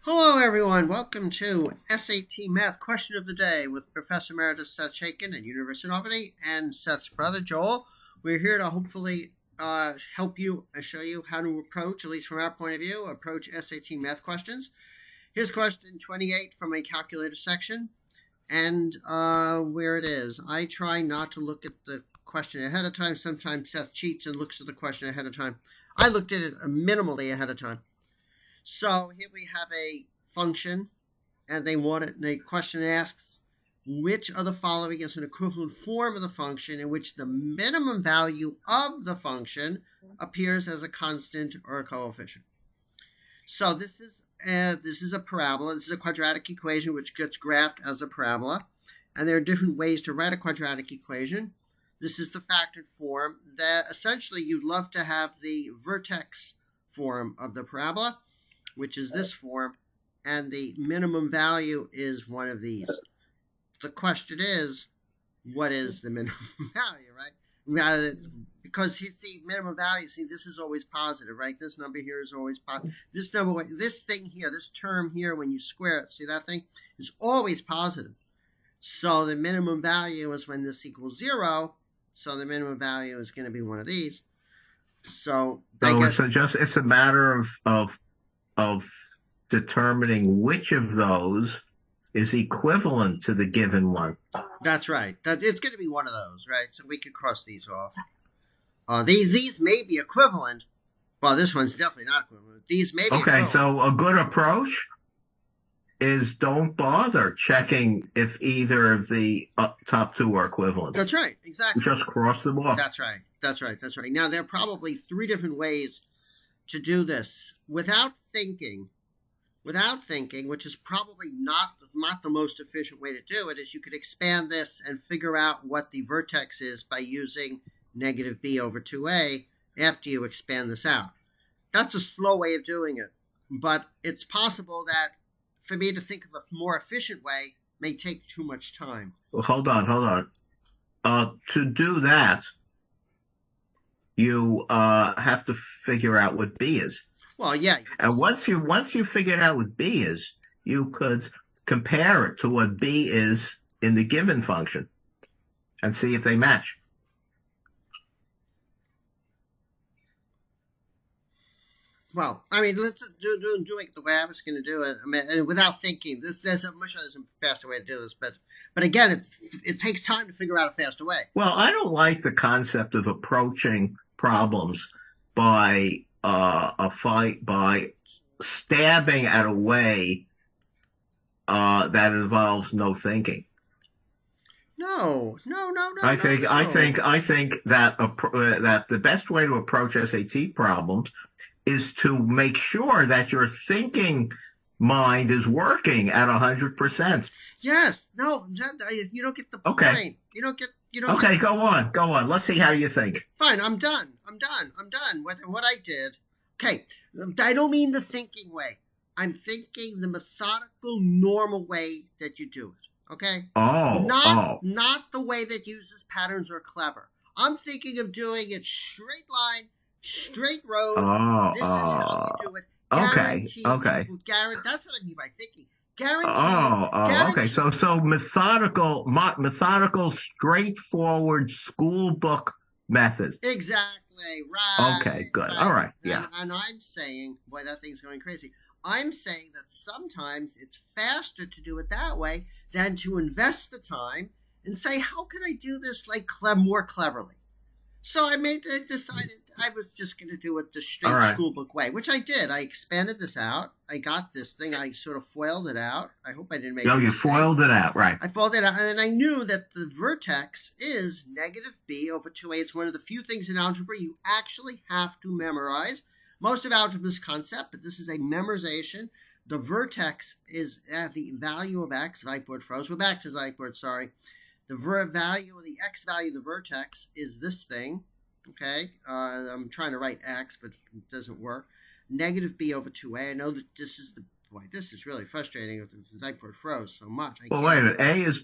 Hello, everyone. Welcome to SAT Math Question of the Day with Professor Emeritus Seth Chaiken at University of Albany and Seth's brother Joel. We're here to hopefully help you show you how to approach, at least from our point of view, approach SAT math questions. Here's question 28 from a calculator section, and where it is. I try not to look at the question ahead of time. Sometimes Seth cheats and looks at the question ahead of time. I looked at it minimally ahead of time. So here we have a function, and the question asks, which of the following is an equivalent form of the function in which the minimum value of the function appears as a constant or a coefficient? So this is a parabola. This is a quadratic equation which gets graphed as a parabola, and there are different ways to write a quadratic equation. This is the factored form that essentially you'd love to have the vertex form of the parabola, which is this form, and the minimum value is one of these. The question is, what is the minimum value, right? Because minimum value, this is always positive, right? This number here is always positive. This thing here, this term here, when you square it, see that thing, is always positive. So the minimum value is when this equals 0. So the minimum value is going to be one of these. So it's a matter of determining which of those is equivalent to the given one. That's right. It's going to be one of those, right? So we could cross these off. These may be equivalent. Well, this one's definitely not equivalent. These may be equivalent. So a good approach is don't bother checking if either of the top two are equivalent. That's right. Exactly. Just cross them off. That's right. Now, there are probably 3 different ways to do this without thinking, which is probably not the most efficient way to do it, is you could expand this and figure out what the vertex is by using negative b over 2a after you expand this out. That's a slow way of doing it, but it's possible that for me to think of a more efficient way may take too much time. Well, hold on. To do that, you have to figure out what b is. Well, yeah. And once you figured out what b is, you could compare it to what b is in the given function and see if they match. Well, I mean, let's do it the way I was going to do it. I mean, without thinking. I'm sure there's a faster way to do this, but again, it takes time to figure out a faster way. Well, I don't like the concept of approaching problems by stabbing at a way that involves no thinking. No. I think that that the best way to approach SAT problems is to make sure that your thinking mind is working at 100%. Yes. No, you don't get the point. Okay. You don't. Okay, go on. Let's see how you think. Fine, I'm done. What I did. Okay, I don't mean the thinking way. I'm thinking the methodical, normal way that you do it. Okay? Not the way that uses patterns or clever. I'm thinking of doing it straight line, straight road. This is how you do it. Okay. That's what I mean by thinking. Guaranteed. Okay. So methodical, straightforward school book methods. Exactly. Right. Okay. Good. Right. All right. Yeah. And I'm saying, boy, that thing's going crazy. I'm saying that sometimes it's faster to do it that way than to invest the time and say, how can I do this more cleverly? So I decided I was just going to do it the straight school book way, which I did. I expanded this out. I got this thing. I sort of foiled it out. I hope I didn't make. No, you foiled it out, right? I foiled it out, and then I knew that the vertex is negative b over 2a. It's one of the few things in algebra you actually have to memorize. Most of algebra is concept, but this is a memorization. The vertex is at the value of x. Whiteboard froze. We're back to Whiteboard, sorry. The value of the x value of the vertex is this thing. Okay, I'm trying to write x, but it doesn't work. Negative b over 2a. I know that this is really frustrating if the Whiteboard froze so much. Well, wait a minute. A is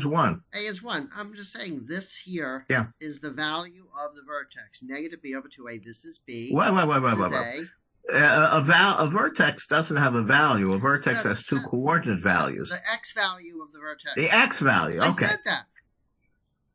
1. A is 1. I'm just saying this here is the value of the vertex. Negative b over 2a. This is b. Wait. A vertex doesn't have a value. A vertex No, has two coordinate values. the x value of the vertex. The x value, I okay. said that.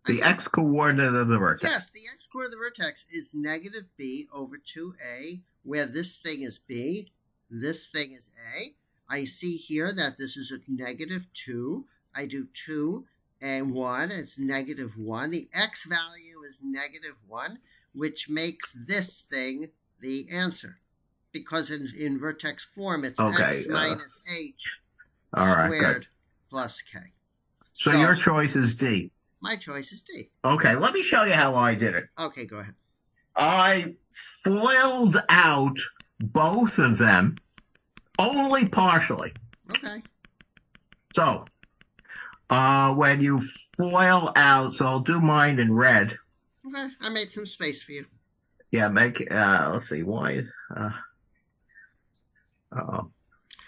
The x coordinate of the vertex. Yes, the x coordinate of the vertex is negative b over 2a, where this thing is b, this thing is a. I see here that this is a negative 2. I do 2 and 1. It's negative 1. The x value is negative 1, which makes this thing the answer. Because in vertex form, it's okay, x minus h squared good. Plus k. So your choice is D. My choice is D. Okay, let me show you how I did it. Okay, go ahead. I foiled out both of them only partially. Okay. So, when you foil out, so I'll do mine in red. Okay, I made some space for you. Yeah, let's see, why?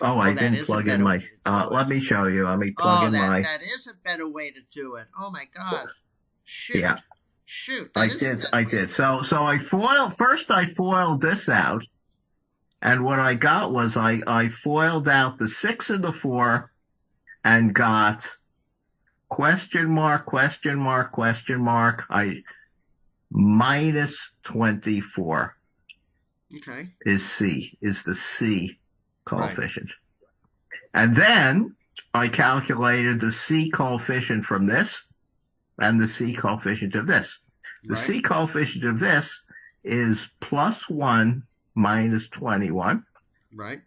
I didn't plug in my, let me show you. Let me plug in my. That is a better way to do it. Oh my God. Shoot. Yeah. Shoot. I did. So I foiled this out. And what I got was I foiled out the 6 and the 4 and got question mark, minus 24. Okay. Is the C coefficient. Right. And then I calculated the C coefficient from this and the C coefficient of this. The C coefficient of this is plus 1 minus 21. Right.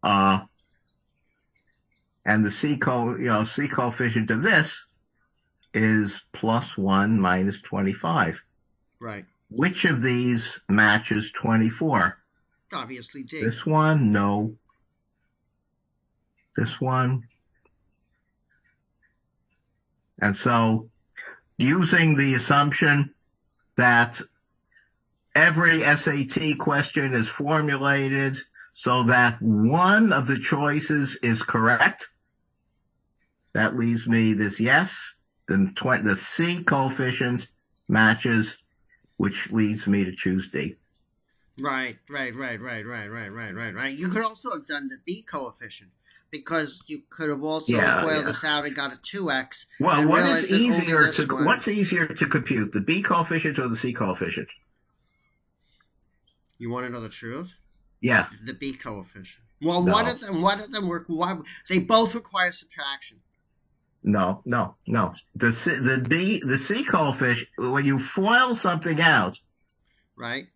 And the C coefficient of this is plus 1 minus 25. Right. Which of these matches 24? Obviously D. This one, no. This one. And so, using the assumption that every SAT question is formulated so that one of the choices is correct, that leaves me this yes. The C coefficient matches, which leads me to choose D. Right. You could also have done the B coefficient because you could have also foiled this out and got a 2x. Well, what's easier to compute, the B coefficient or the C coefficient? You want to know the truth? Yeah. The B coefficient. Well, no. one of them work. They both require subtraction. No. The C coefficient, when you foil something out, right?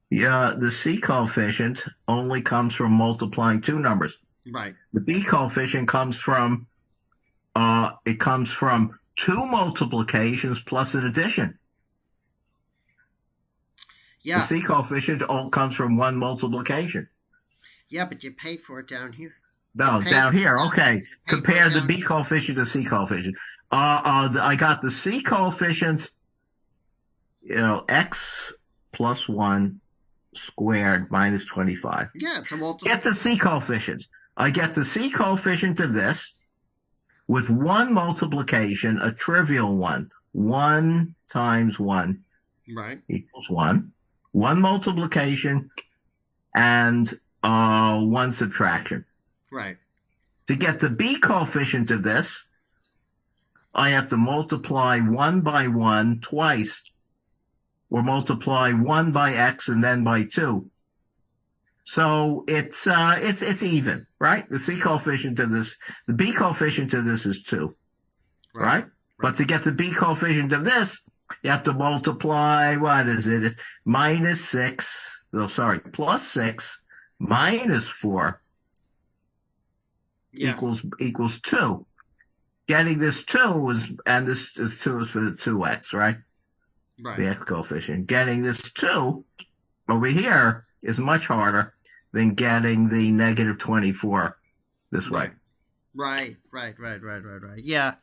Yeah, the C coefficient only comes from multiplying two numbers. Right. The B coefficient comes from two multiplications plus an addition. Yeah. The C coefficient comes from one multiplication. Yeah, but you pay for it down here. No, down here. Okay. Compare the B coefficient to C coefficient. I got the C coefficient, x plus 1 squared minus 25. Yeah, it's a multiple. Get the C coefficient. I get the C coefficient of this with one multiplication, a trivial one. 1 times 1 equals 1. One multiplication and one subtraction. Right. To get the B coefficient of this, I have to multiply 1 by 1 twice, or multiply 1 by x and then by 2. So it's even, right? The C coefficient of this, the B coefficient of this is 2, right? But to get the B coefficient of this, you have to multiply, what is it? It's plus 6 minus 4 equals 2. Getting this 2 this 2 is for the 2x, right? Right. The x coefficient. Getting this 2 over here is much harder than getting the negative 24 this way. Right. Yeah.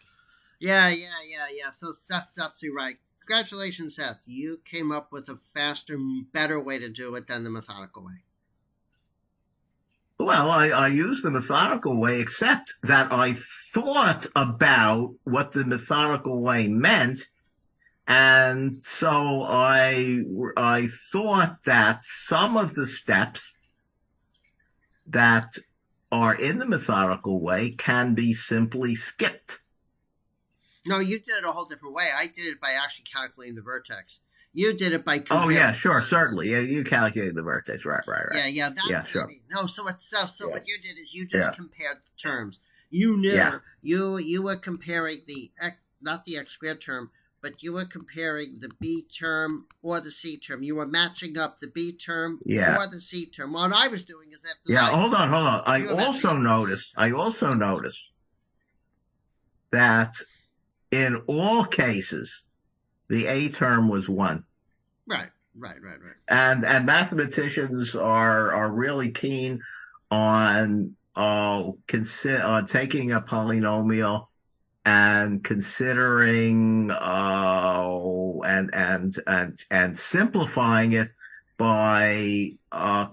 So Seth's absolutely right. Congratulations, Seth. You came up with a faster, better way to do it than the methodical way. Well, I used the methodical way, except that I thought about what the methodical way meant And so I thought that some of the steps that are in the methodical way can be simply skipped. No, you did it a whole different way. I did it by actually calculating the vertex. You did it by Oh comparing. yeah, sure, certainly. Yeah, you calculated the vertex, right. Yeah. That's Yeah, what sure. I mean. No, so what what you did is you just Yeah. compared the terms. You knew Yeah. you were comparing the x, not the x squared term, but you were comparing the b term or the c term. You were matching up the b term Yeah. or the c term. What I was doing is after Yeah, hold on. I You were also matching up the C term. noticed that in all cases the A term was 1. Right. And mathematicians are really keen on taking a polynomial and considering and simplifying it by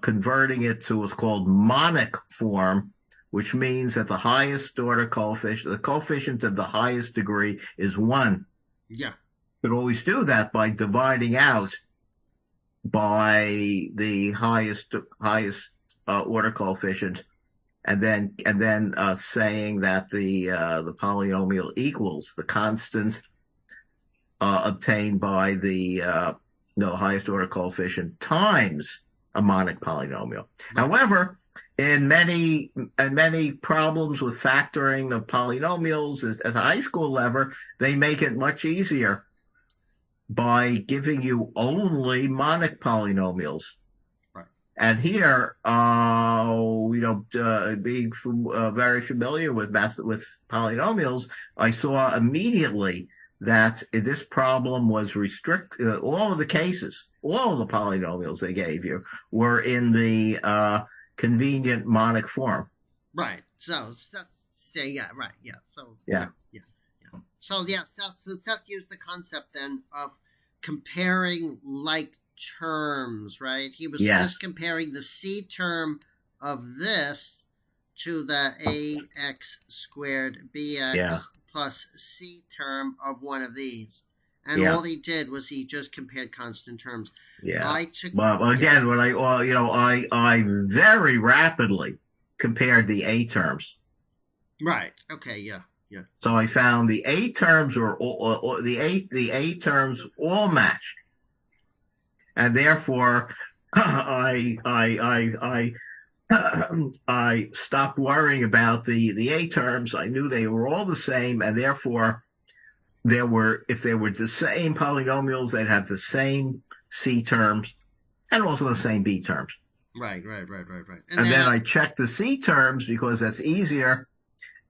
converting it to what's called monic form, which means that the highest order coefficient, the coefficient of the highest degree, is 1. Yeah. You could always do that by dividing out by the highest order coefficient, and then saying that the polynomial equals the constant obtained by the highest order coefficient times a monic polynomial. Right. However, in many problems with factoring of polynomials at the high school level, they make it much easier by giving you only monic polynomials. Right. And here, being very familiar with polynomials, I saw immediately that this problem was restricted. All of the cases, all of the polynomials they gave you were in the convenient monic form. Right. So yeah, right. Yeah. So yeah. So Seth used the concept then of comparing like terms, right? He was just comparing the c term of this to the ax squared bx plus c term of one of these. And all he did was he just compared constant terms. Yeah. Well, again, when I very rapidly compared the a terms. Right. Okay. Yeah. So I found the A terms the A terms all matched, and therefore I stopped worrying about the A terms. I knew they were all the same, and therefore if they were the same polynomials, they'd have the same C terms and also the same B terms. Right. And then I checked the C terms because that's easier.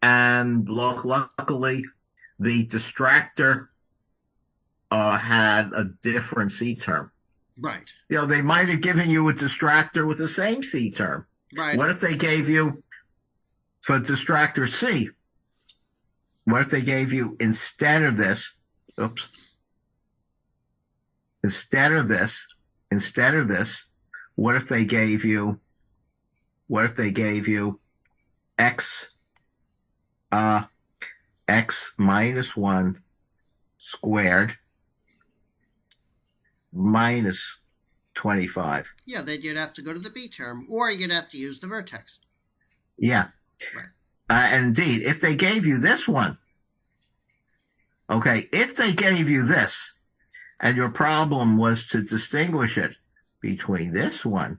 And luckily, the distractor had a different C term. Right. They might have given you a distractor with the same C term. Right. What if they gave you, for distractor C, what if they gave you instead of this, what if they gave you x minus 1 squared minus 25. Yeah, then you'd have to go to the b term, or you'd have to use the vertex. Yeah. Right. And indeed, if they gave you this one, if they gave you this, and your problem was to distinguish it between this one,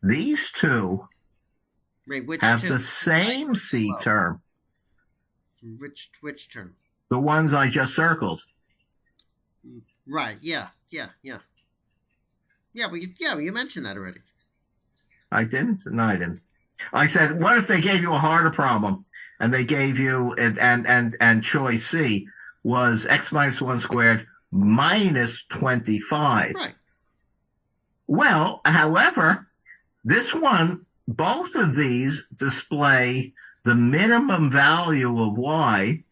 these two have the same C term. Which term? The ones I just circled. Right. Yeah. Well, you mentioned that already. I didn't? No, I didn't. I said, what if they gave you a harder problem and they gave you, and choice C was x minus 1 squared minus 25. Right. Well, however, this one, both of these display the minimum value of y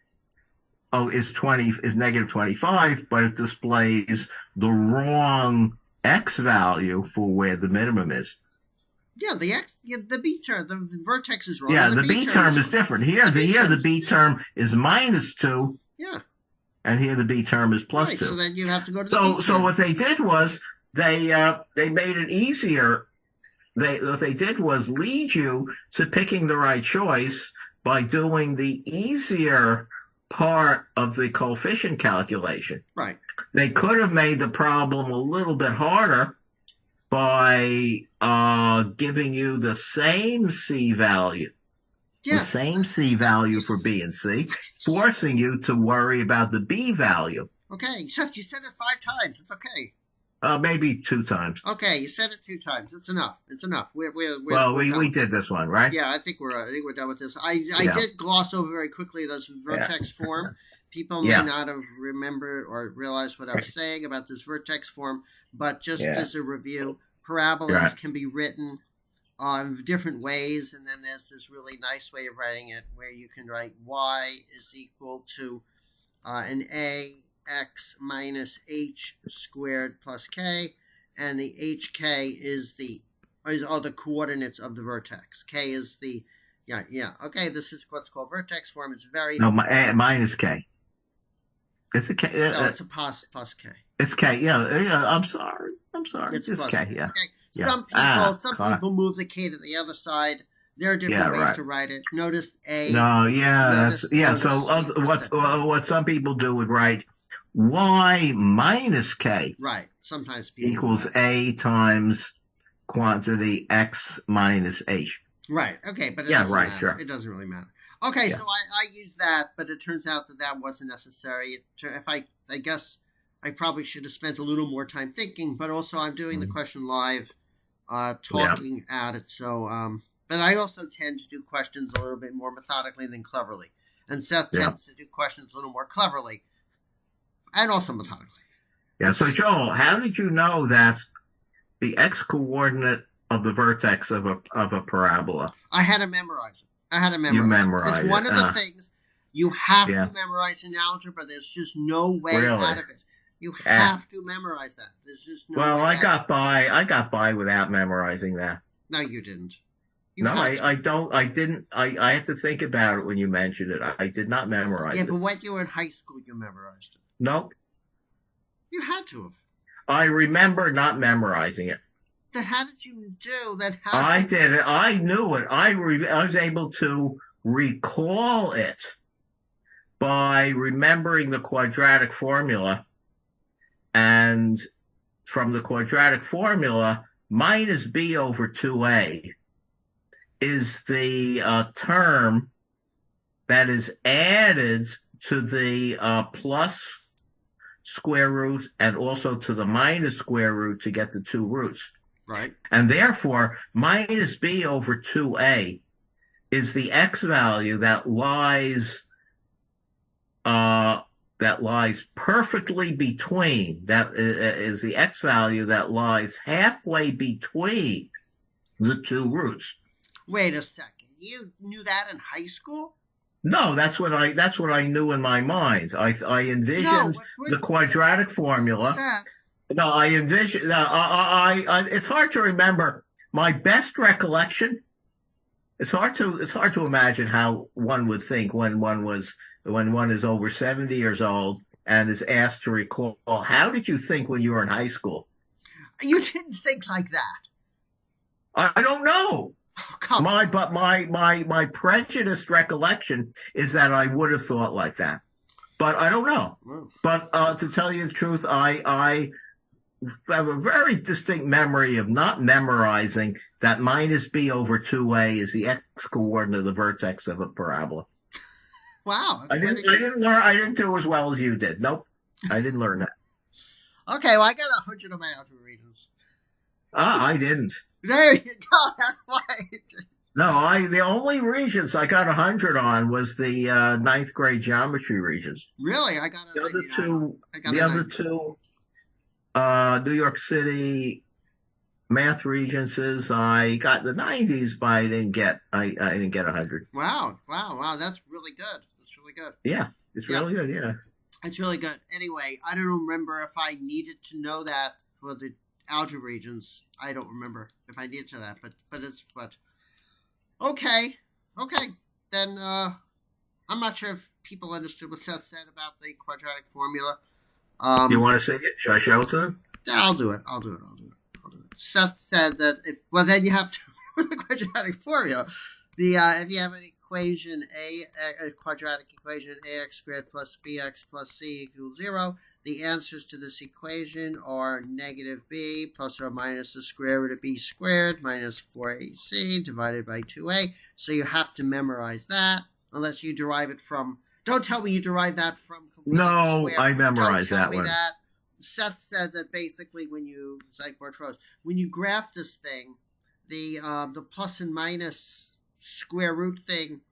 is negative 25, but it displays the wrong x value for where the minimum is. Yeah, the B term, the vertex is wrong. Yeah, The the B term is different. Here the B term is -2. Yeah. And here the B term is +2. So then you have to go to the B term. So what they did was they made it easier. What they did was lead you to picking the right choice by doing the easier part of the coefficient calculation. Right. They could have made the problem a little bit harder by giving you the same C value. Yeah. The same C value for B and C, forcing you to worry about the B value. Okay, you said it 5 times. It's okay. Maybe 2 times. Okay, you said it 2 times. It's enough. It's enough. We did this one, right? Yeah, I think we're done with this. I did gloss over very quickly this vertex form. People may not have remembered or realized what I was saying about this vertex form, but just as a review, parabolas can be written different ways, and then there's this really nice way of writing it where you can write y is equal to an ax minus h squared plus k, and the hk are the coordinates of the vertex. K is the okay, this is what's called vertex form. It's very minus k. It's a k. No, it's a plus k. It's k. Yeah. I'm sorry. It's k. Yeah. Okay. Some people move the k to the other side. There are different ways to write it. Notice a. No, So what some people do would write y minus k. Right. Sometimes people equals a times quantity x minus h. Right. Okay, but it doesn't matter. Sure. It doesn't really matter. Okay, so I use that, but it turns out that wasn't necessary. If I guess I probably should have spent a little more time thinking, but also I'm doing the question live, talking at it. So, but I also tend to do questions a little bit more methodically than cleverly, and Seth tends to do questions a little more cleverly, and also methodically. Yeah. So, Joel, how did you know that the x coordinate of the vertex of a parabola? I had to memorize it. You memorized it. It's one of the things you have to memorize in algebra. There's just no way out of it. You have to memorize that. There's just no way I got by. I got by without memorizing that. No, you didn't. I don't. I didn't. I had to think about it when you mentioned it. I did not memorize it. Yeah, but when you were in high school, you memorized it. Nope. You had to have. I remember not memorizing it. Then how did you do that? I did it. I knew it. I was able to recall it by remembering the quadratic formula. And from the quadratic formula, minus b over 2a is the term that is added to the plus square root and also to the minus square root to get the 2 roots. Right. And therefore, minus b over 2a is the x value that lies perfectly between, that is the x value that lies halfway between the 2 roots. Wait a second. You knew that in high school? No, that's what I knew in my mind. I envisioned the quadratic formula. Seth. No, I envision. It's hard to remember. My best recollection. It's hard to imagine how one would think when one is over 70 years old and is asked to recall. How did you think when you were in high school? You didn't think like that. I don't know. Oh, come on. But my prejudiced recollection is that I would have thought like that. But I don't know. But to tell you the truth, I have a very distinct memory of not memorizing that minus b over 2a is the x coordinate of the vertex of a parabola. Wow. I didn't do as well as you did. Nope. I didn't learn that. Okay, well, I got 100 on my algebra readings. I didn't. There you go. That's why. No, the only regions I got 100 on was the 9th grade geometry regions. Really? I got the other two New York City math regencies. I got the 90s, but I didn't get 100. Wow. That's really good. That's really good. Yeah, it's really good. Yeah, it's really good. Anyway, I don't remember if I needed to know that for the algebra regions. I don't remember if I did to that, but okay, okay. Then I'm not sure if people understood what Seth said about the quadratic formula. You want to say it? Should I show it to them? I'll do it. Seth said that then you have to remember the quadratic formula. If you have an equation a quadratic equation ax squared plus bx plus c equals 0, the answers to this equation are negative b plus or minus the square root of b squared minus 4ac divided by 2a. So you have to memorize that unless you derive it from. Don't tell me you derive that from. No, I memorized that one. That. Seth said that basically when you graph this thing, the plus and minus square root thing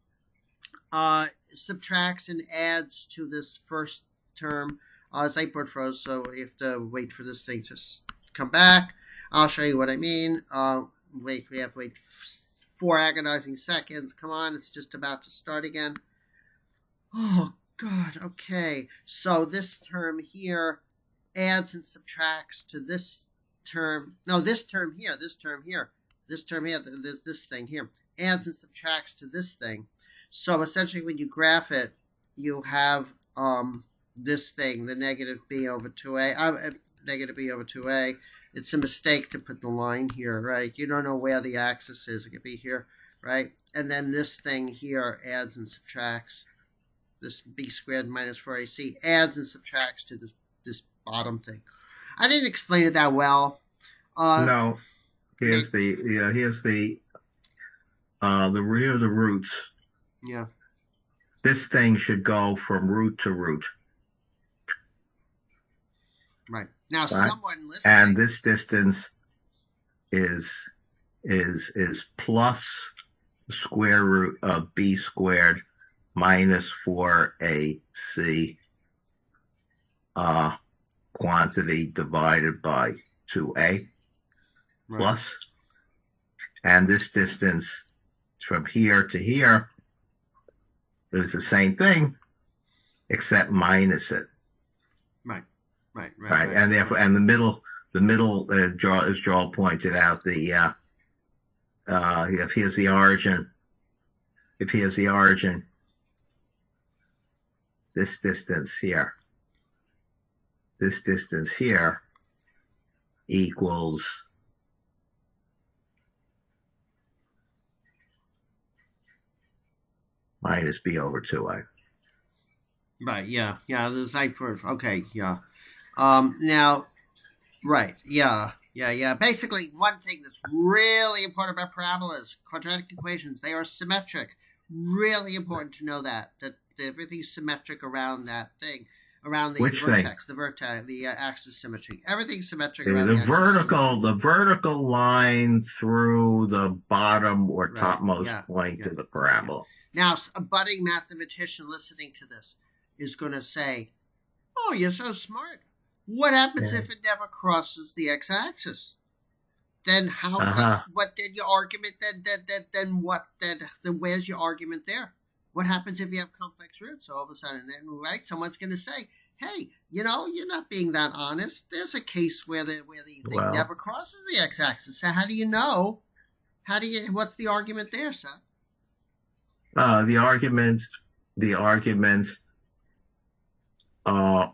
subtracts and adds to this first term. Whiteboard froze, so you have to wait for this thing to come back. I'll show you what I mean. We have to wait 4 agonizing seconds. Come on, it's just about to start again. Oh, God, okay. So this term here adds and subtracts to this term. No, this term here. This thing here adds and subtracts to this thing. So essentially when you graph it, you have this thing, the negative b over 2a. Negative b over 2a. It's a mistake to put the line here, right? You don't know where the axis is. It could be here, right? And then this thing here adds and subtracts. This b squared minus 4ac adds and subtracts to this bottom thing. I didn't explain it that well. No. Here's the rear of the roots. Yeah. This thing should go from root to root. Right. Now, right? Someone listening. And this distance is plus the square root of b squared minus 4ac quantity divided by 2a right. plus. And this distance from here to here is the same thing, except minus it. Right. And therefore, and the middle, as Joel pointed out, if here's the origin, this distance here equals minus b over 2a. Right, yeah. The Zeitberg. Okay, yeah. Now, right, yeah. Basically, one thing that's really important about parabolas, quadratic equations, they are symmetric. Really important to know that everything's symmetric around that thing, around the vertex, the axis symmetry. Everything's symmetric around the vertical line through the bottom or topmost point of the parabola. Now, a budding mathematician listening to this is going to say, "Oh, you're so smart. What happens if it never crosses the x-axis? Then what? Then your argument? Then where's your argument there? What happens if you have complex roots? All of a sudden, right? Someone's going to say, "Hey, you're not being that honest. There's a case where the thing never crosses the x-axis. So how do you know? What's the argument there, son?" The argument.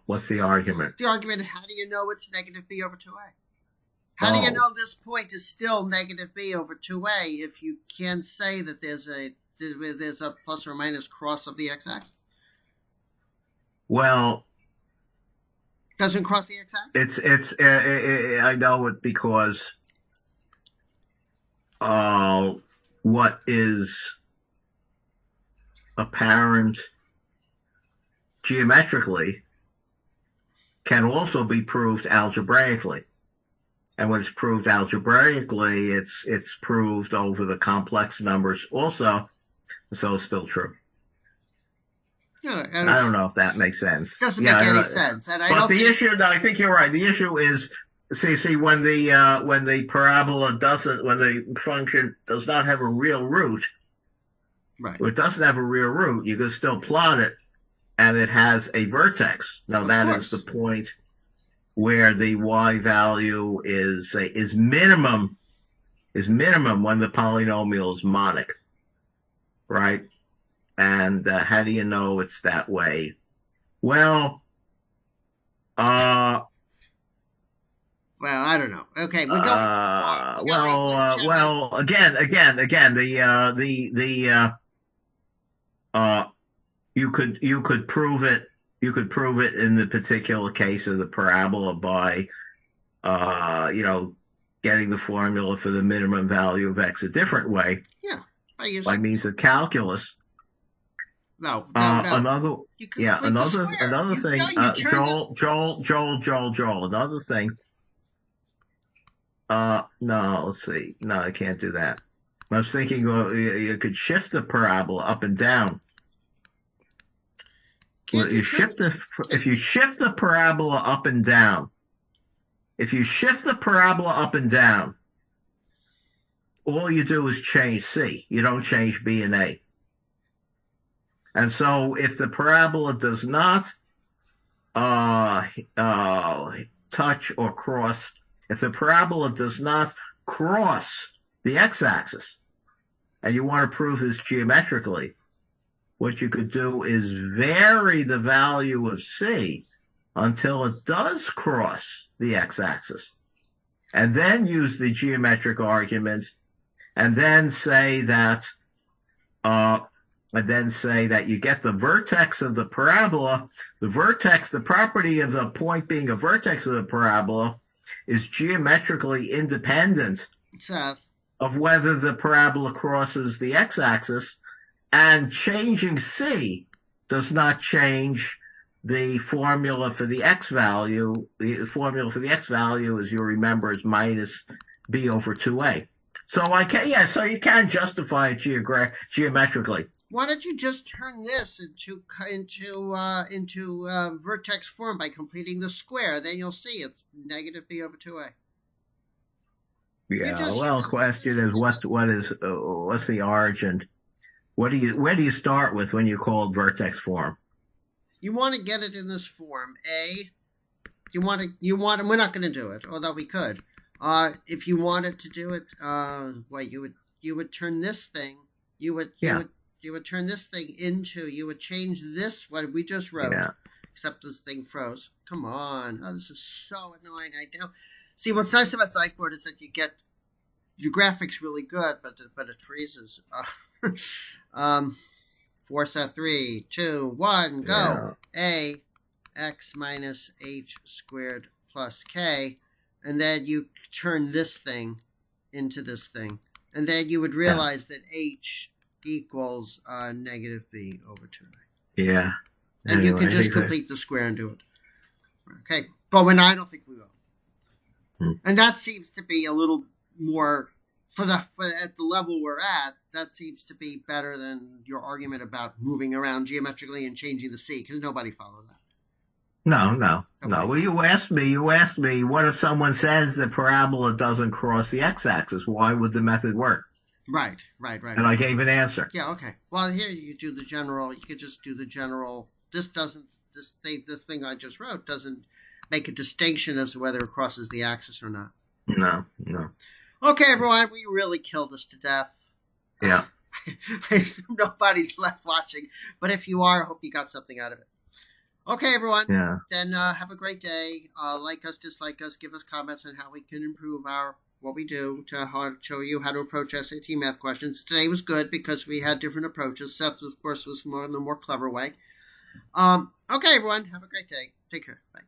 What's the argument? The argument is, how do you know it's negative b over 2a? How do you know this point is still negative b over 2a if you can't say that there's a plus or minus cross of the x-axis? Well, doesn't cross the x-axis. I know it because what is apparent geometrically can also be proved algebraically. And when it's proved algebraically, it's proved over the complex numbers also. So it's still true. I don't know if that makes sense. Doesn't make any sense. And I think you're right. The issue is, see, when the function does not have a real root, right? Or it doesn't have a real root, you can still plot it, and it has a vertex. Now that is the point. where the y value is minimum when the polynomial is monic, right? And how do you know it's that way? Well, well, I don't know. Okay, we're going too far. Again, you could prove it. You could prove it in the particular case of the parabola by, getting the formula for the minimum value of x a different way. Yeah, by means of calculus. No. Another thing, Joel. Another thing. No, let's see. No, I can't do that. I was thinking you could shift the parabola up and down. If you shift the parabola up and down, all you do is change C. You don't change B and A. And so if the parabola does not touch or cross, if the parabola does not cross the x-axis, and you want to prove this geometrically, what you could do is vary the value of C until it does cross the x-axis, and then use the geometric argument, and then say that you get the vertex of the parabola. The property of the point being a vertex of the parabola is geometrically independent of whether the parabola crosses the x-axis, and changing C does not change the formula for the x value. The formula for the x value, as you remember, is minus b over 2a. So you can justify it geometrically. Why don't you just turn this into vertex form by completing the square? Then you'll see it's negative b over 2a. Yeah. The question is what's the origin? Where do you start with when you call it vertex form? You want to get it in this form. We're not going to do it, although we could. If you wanted to do it, you would turn this thing. You would turn this thing into. You would change this what we just wrote. Yeah. Except this thing froze. Come on! Oh, this is so annoying. I know. See, what's nice about Sideboard is that you get your graphics really good, but it freezes. 4 set 3, 2, 1, go. Yeah. A x minus h squared plus k, and then you turn this thing into this thing, and then you would realize that h equals negative b over 2a. Yeah. And you can just complete the square and do it. Okay, but I don't think we will. And that seems to be a little more at the level we're at. That seems to be better than your argument about moving around geometrically and changing the C, because nobody followed that. No. Well, you asked me, what if someone says the parabola doesn't cross the x-axis? Why would the method work? Right. And I gave an answer. Yeah, okay. Well, here you do the general. You could just do the general. This thing I just wrote doesn't make a distinction as to whether it crosses the axis or not. No. Okay, everyone, we really killed this to death. Yeah. I assume nobody's left watching, but if you are, I hope you got something out of it. Okay, everyone. Yeah. Then have a great day. Like us, dislike us, give us comments on how we can improve what we do to show you how to approach SAT math questions. Today was good because we had different approaches. Seth, of course, was the more clever way. Okay, everyone, have a great day. Take care. Bye.